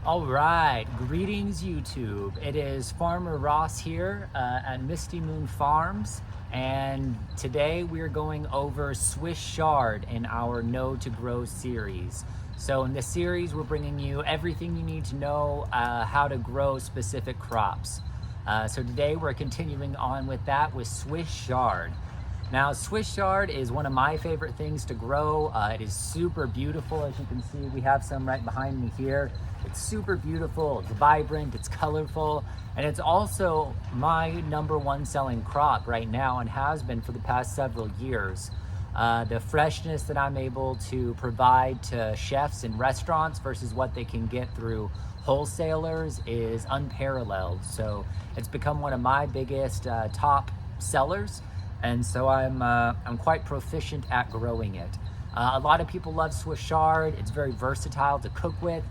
All right, greetings YouTube. It is Farmer Ross here at Misty Moon Farms, and today we're going over Swiss Chard in our Know to Grow series. So in this series, we're bringing you everything you need to know how to grow specific crops. So today we're continuing on with that with Swiss Chard. Now, Swiss Chard is one of my favorite things to grow. It is super beautiful. As you can see, we have some right behind me here. It's super beautiful, it's vibrant, it's colorful, and it's also my #1 selling crop right now and has been for the past several years. The freshness that I'm able to provide to chefs and restaurants versus what they can get through wholesalers is unparalleled. So it's become one of my biggest top sellers. And so I'm quite proficient at growing it. A lot of people love Swiss Chard. It's very versatile to cook with.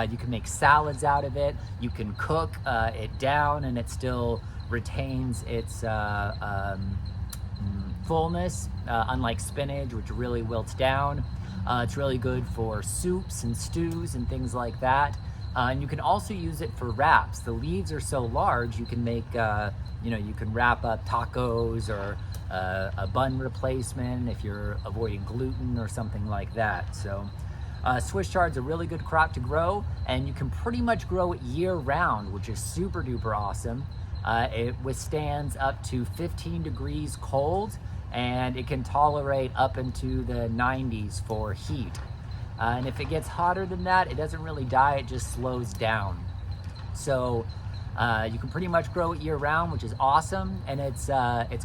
You can make salads out of it. You can cook it down and it still retains its fullness, unlike spinach, which really wilts down. It's really good for soups and stews and things like that. And you can also use it for wraps. The leaves are so large, you can make, you can wrap up tacos or a bun replacement if you're avoiding gluten or something like that. So Swiss Chard's a really good crop to grow, and you can pretty much grow it year round, which is super duper awesome. It withstands up to 15 degrees cold, and it can tolerate up into the 90s for heat. And if it gets hotter than that, it doesn't really die, it just slows down. So you can pretty much grow it year round, which is awesome. And it's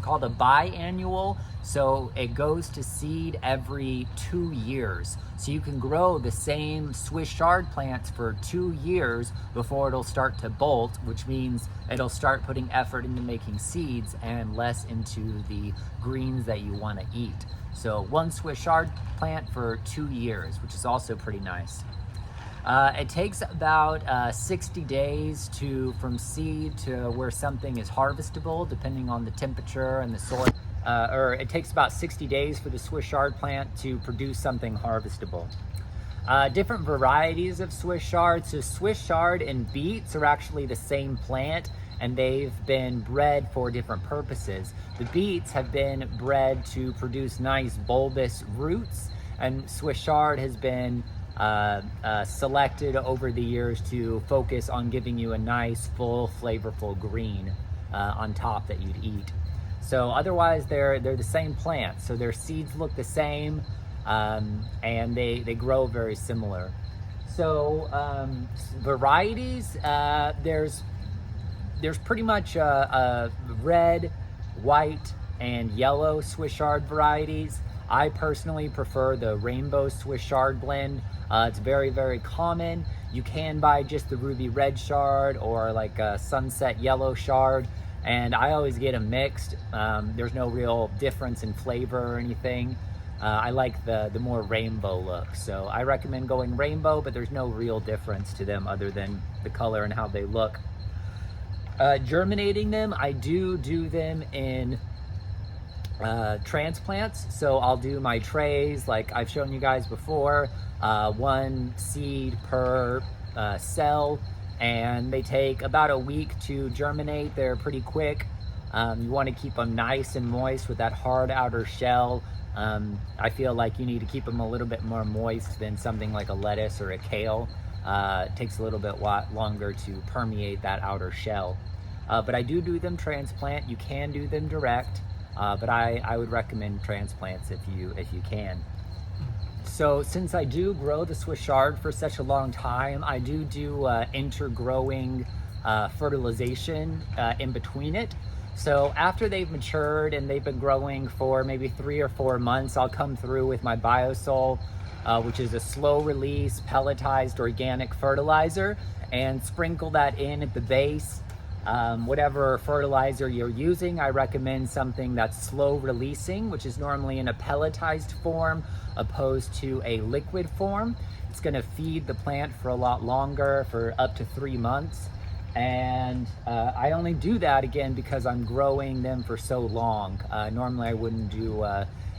called a biannual, so it goes to seed every 2 years. So you can grow the same Swiss Chard plants for 2 years before it'll start to bolt, which means it'll start putting effort into making seeds and less into the greens that you want to eat. So one Swiss Chard plant for 2 years, which is also pretty nice. It takes about 60 days from seed to where something is harvestable, depending on the temperature and the soil. Or it takes about 60 days for the Swiss Chard plant to produce something harvestable. Different varieties of Swiss Chard. So Swiss Chard and beets are actually the same plant, and they've been bred for different purposes. The beets have been bred to produce nice bulbous roots, and Swiss Chard has been selected over the years to focus on giving you a nice, full, flavorful green on top that you'd eat. So otherwise, they're the same plant. So their seeds look the same, and they grow very similar. So varieties, there's pretty much red, white, and yellow Swiss Chard varieties. I personally prefer the rainbow Swiss Chard blend. It's very, very common. You can buy just the ruby red Chard or like a sunset yellow Chard, and I always get them mixed. There's no real difference in flavor or anything. I like the more rainbow look, so I recommend going rainbow, but there's no real difference to them other than the color and how they look. Germinating them, I do them in transplants. So I'll do my trays like I've shown you guys before, 1 seed per cell, and they take about a week to germinate. They're pretty quick. You want to keep them nice and moist with that hard outer shell. I feel like you need to keep them a little bit more moist than something like a lettuce or a kale. It takes a little bit longer to permeate that outer shell. But I do them transplant. You can do them direct, but I would recommend transplants if you can. So since I do grow the Swiss Chard for such a long time, I do intergrowing fertilization in between it. So after they've matured and they've been growing for maybe 3 or 4 months, I'll come through with my Biosol, which is a slow release pelletized organic fertilizer, and sprinkle that in at the base. Whatever fertilizer you're using, I recommend something that's slow releasing, which is normally in a pelletized form opposed to a liquid form. It's going to feed the plant for a lot longer, for up to 3 months. And I only do that again because I'm growing them for so long. Normally I wouldn't do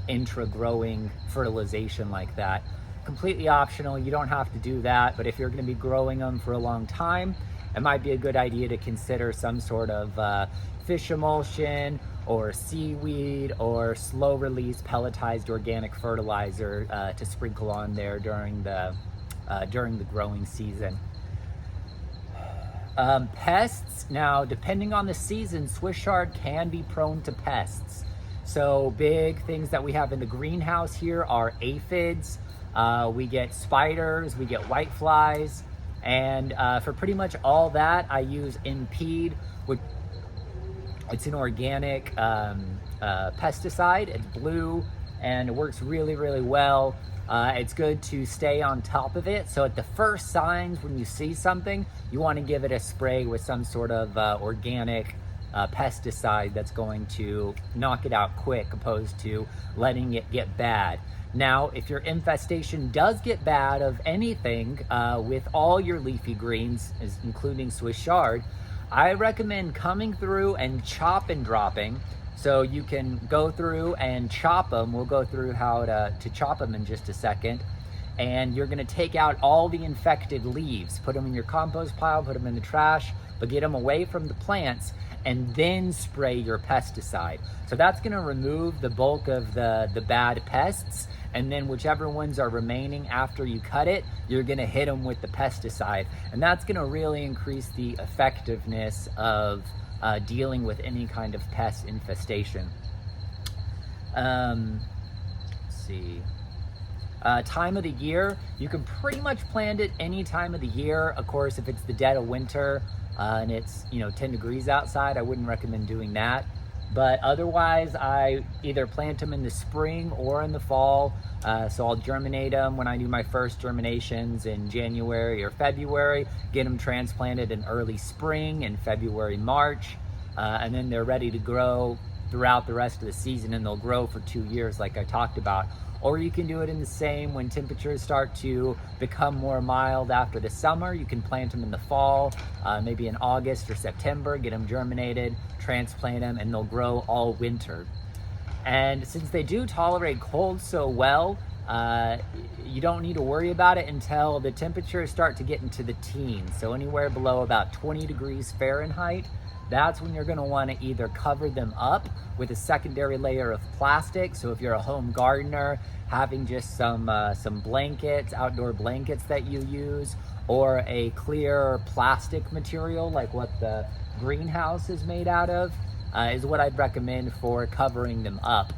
intra-growing fertilization like that. completely optional. You don't have to do that, but if you're going to be growing them for a long time, it might be a good idea to consider some sort of fish emulsion or seaweed or slow release pelletized organic fertilizer to sprinkle on there during the growing season. Pests, now depending on the season, Swiss chard can be prone to pests. So big things that we have in the greenhouse here are aphids, we get spiders, we get whiteflies, and for pretty much all that I use Impede, which it's an organic pesticide. It's blue and it works really, really well. It's good to stay on top of it. So at the first signs when you see something, you want to give it a spray with some sort of organic pesticide that's going to knock it out quick, opposed to letting it get bad. Now, if your infestation does get bad of anything with all your leafy greens, including Swiss chard, I recommend coming through and chop and dropping. So you can go through and chop them. We'll go through how to chop them in just a second. And you're gonna take out all the infected leaves, put them in your compost pile, put them in the trash, but get them away from the plants, and then spray your pesticide. So that's gonna remove the bulk of the bad pests, and then whichever ones are remaining after you cut it, you're gonna hit them with the pesticide. And that's gonna really increase the effectiveness of dealing with any kind of pest infestation. Let's see. Time of the year, you can pretty much plant it any time of the year. Of course, if it's the dead of winter and it's 10 degrees outside, I wouldn't recommend doing that. But otherwise, I either plant them in the spring or in the fall. So I'll germinate them when I do my first germinations in January or February, get them transplanted in early spring in February, March, and then they're ready to grow throughout the rest of the season, and they'll grow for 2 years like I talked about. Or you can do it in the same when temperatures start to become more mild after the summer. You can plant them in the fall, maybe in August or September, get them germinated, transplant them, and they'll grow all winter. And since they do tolerate cold so well, you don't need to worry about it until the temperatures start to get into the teens. So anywhere below about 20 degrees Fahrenheit, that's when you're going to want to either cover them up with a secondary layer of plastic. So if you're a home gardener, having just some blankets, outdoor blankets that you use, or a clear plastic material like what the greenhouse is made out of, is what I'd recommend for covering them up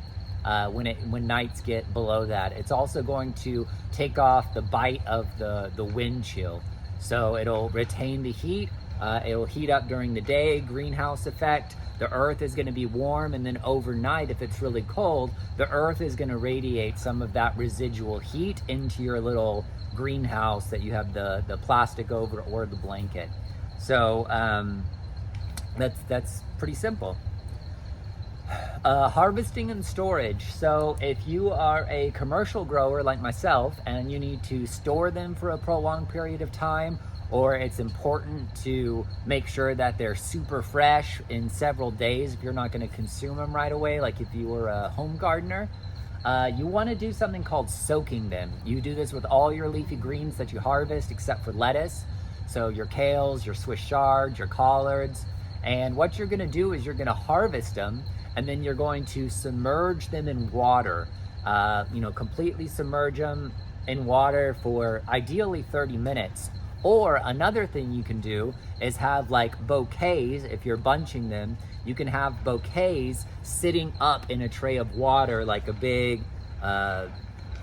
when nights get below that. It's also going to take off the bite of the wind chill. So it'll retain the heat. It'll heat up during the day, greenhouse effect. The earth is going to be warm, and then overnight, if it's really cold, the earth is going to radiate some of that residual heat into your little greenhouse that you have the plastic over, or the blanket. So that's pretty simple. Harvesting and storage. So if you are a commercial grower like myself and you need to store them for a prolonged period of time, or it's important to make sure that they're super fresh in several days if you're not going to consume them right away, like if you were a home gardener, you want to do something called soaking them. You do this with all your leafy greens that you harvest except for lettuce. So your kales, your Swiss chard, your collards. And what you're going to do is you're going to harvest them, and then you're going to submerge them in water. Completely submerge them in water for ideally 30 minutes. Or another thing you can do is have like bouquets. If you're bunching them, you can have bouquets sitting up in a tray of water, like a big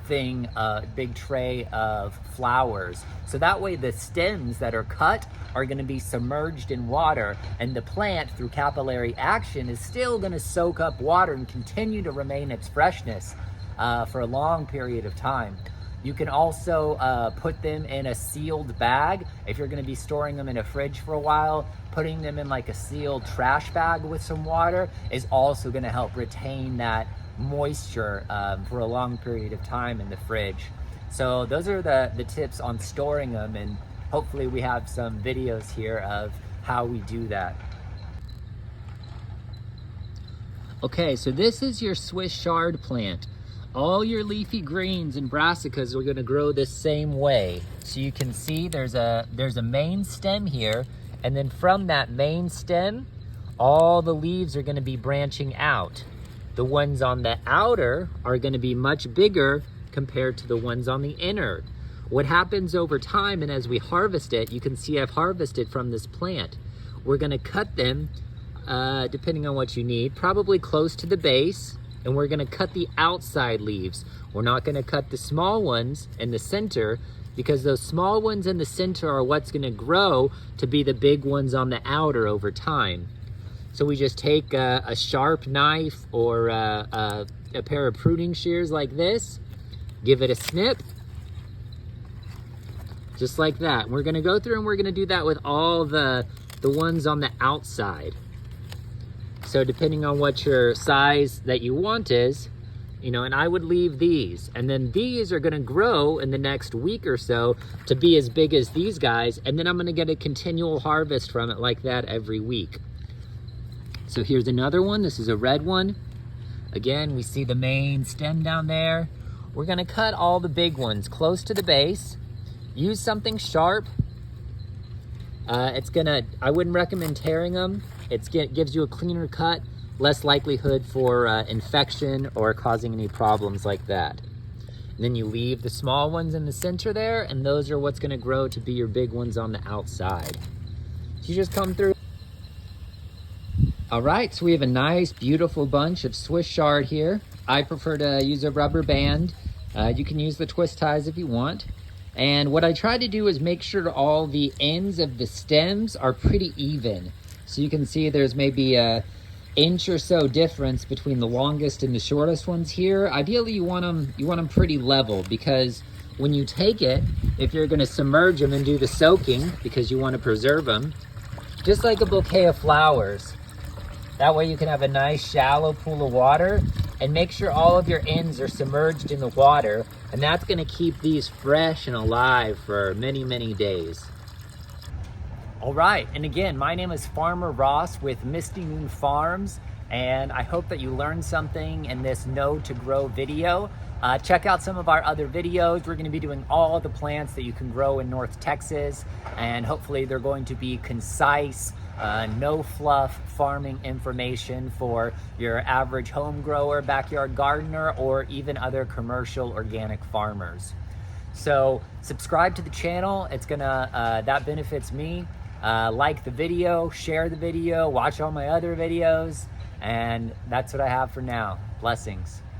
big tray of flowers. So that way the stems that are cut are going to be submerged in water, and the plant, through capillary action, is still going to soak up water and continue to remain its freshness for a long period of time. You can also put them in a sealed bag. If you're going to be storing them in a fridge for a while, putting them in like a sealed trash bag with some water is also going to help retain that moisture for a long period of time in the fridge. So those are the tips on storing them, and hopefully we have some videos here of how we do that. Okay, so this is your Swiss chard plant. All your leafy greens and brassicas are gonna grow this same way. So you can see there's a main stem here, and then from that main stem, all the leaves are gonna be branching out. The ones on the outer are gonna be much bigger compared to the ones on the inner. What happens over time, and as we harvest it, you can see I've harvested from this plant. We're gonna cut them, depending on what you need, probably close to the base, and we're gonna cut the outside leaves. We're not gonna cut the small ones in the center, because those small ones in the center are what's gonna grow to be the big ones on the outer over time. So we just take a sharp knife or a pair of pruning shears like this, give it a snip, just like that. We're gonna go through and we're gonna do that with all the ones on the outside. So depending on what your size that you want is, you know, and I would leave these. And then these are gonna grow in the next week or so to be as big as these guys. And then I'm gonna get a continual harvest from it like that every week. So here's another one. This is a red one. Again, we see the main stem down there. We're gonna cut all the big ones close to the base. Use something sharp. I wouldn't recommend tearing them. It gives you a cleaner cut, less likelihood for infection or causing any problems like that. And then you leave the small ones in the center there, and those are what's gonna grow to be your big ones on the outside. So you just come through. All right, so we have a nice, beautiful bunch of Swiss chard here. I prefer to use a rubber band. You can use the twist ties if you want. And what I try to do is make sure all the ends of the stems are pretty even. So you can see there's maybe a inch or so difference between the longest and the shortest ones here. Ideally, you want them pretty level, because when you take it, if you're gonna submerge them and do the soaking, because you wanna preserve them, just like a bouquet of flowers. That way you can have a nice shallow pool of water, and make sure all of your ends are submerged in the water, and that's gonna keep these fresh and alive for many, many days. All right, and again, my name is Farmer Ross with Misty Moon Farms, and I hope that you learned something in this Know to Grow video. Check out some of our other videos. We're gonna be doing all the plants that you can grow in North Texas, and hopefully they're going to be concise, no fluff farming information for your average home grower, backyard gardener, or even other commercial organic farmers. So subscribe to the channel. It's gonna, that benefits me. Like the video, share the video, watch all my other videos, and that's what I have for now. Blessings.